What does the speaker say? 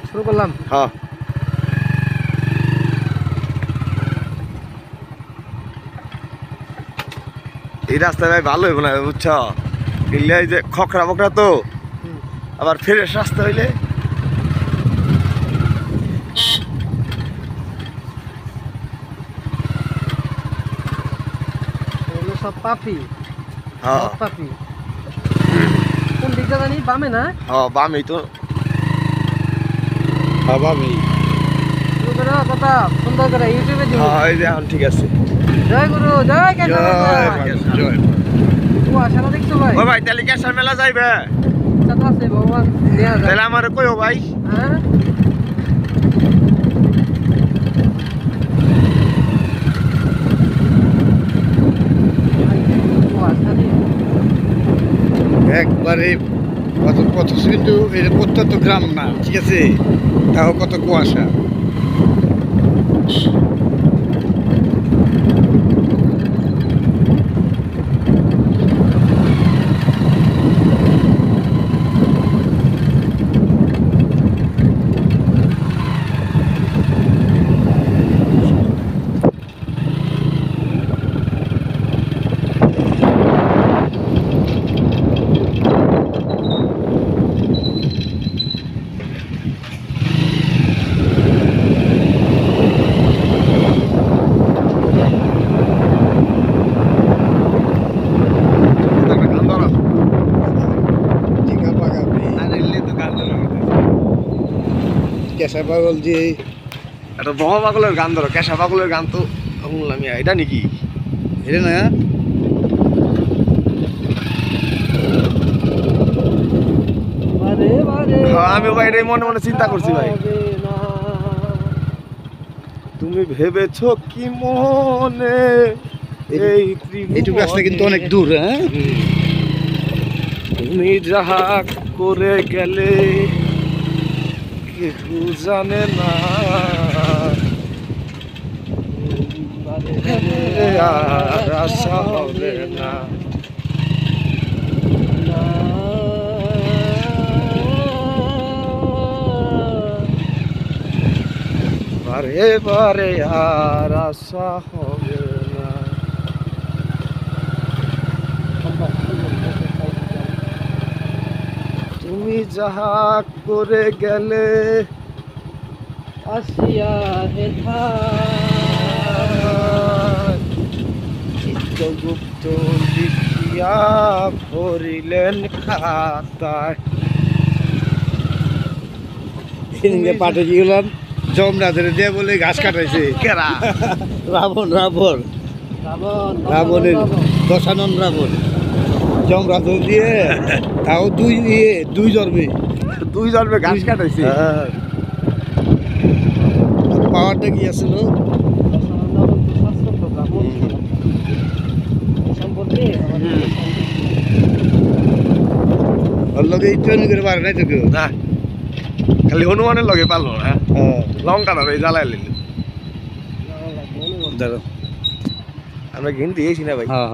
শুরু করলাম। হ্যাঁ এই রাস্তা ভাই ভালো হইব না বুঝছ এগুলো এই যে খকরা বকরা তো আবার ফ্রেশ রাস্তা হইলে এগুলো সব পাপি, হ্যাঁ সব পাপি। কোন দিকটা জানি? বামে না? হ্যাঁ বামেই তো হ্যাঁ বামেই শুরু করো কথা সুন্দর করে ইউটিউবে দিব। হ্যাঁ এই যে এখন ঠিক আছে। জয় গুরু, জয় কেশব। জয় ও আশাটা দেখছো ভাই? ও ভাই তাহলে কেশার মেলা যাইবে ইচ্ছা তো আছে ভগবান দেয়া যায়। তাহলে আমার কইও ভাই। হ্যাঁ ও আশা দিয়ে একবারে কত কত কিন্তু এটা প্রত্যন্ত গ্রাম না, ঠিক আছে, তাও কত কুয়াশা। গান ধরো টিকা পাকাবি আর এলে তো গান ধরো কেঁচা পাগল যে একটা বহা পাগলের গান ধরো কেশা পাগলের গান তো শুনলাম এটা নাকি এটা না বারে বারে হ্যাঁ, আমি ভাই এটাই মনে মনে চিন্তা করছি ভাই। হবে না। তুমি ভেবেছো কি মনে এই এইটুকু রাস্তা কিন্তু অনেক দূর। হ্যাঁ তুমি যাহা করে গেলে কেউ জানে না আর আশা হবে না বারে বারে আর আশা হবে না। তুমি যাহা করে গেলে আসিয়া হেথা চিত্রগুপ্ত লিখিয়া ভরিলেন খাতায়। এদিকে পাঠে গেলাম যমরাজের দিয়ে বলে ঘাস কাটাইছে কেরা রাবণ রাবণ রাবণ রাবণের দশানন রাবণ যমরাজ দিয়ে তাও দুই জন্মে দুই জন্মে ঘাস কাটাইছে। পাওয়ারটা কি আসলো সম্পর্কে ওর লগে ট্রেনিং করে পারে নাই তো কেউ। না খালি হনুমানের লগে পারলো না হ্যাঁ লঙ্কা না জ্বালাই লিল দাঁড়ো আমরা ঘিন দিয়েছি না ভাই। হ্যাঁ হ্যাঁ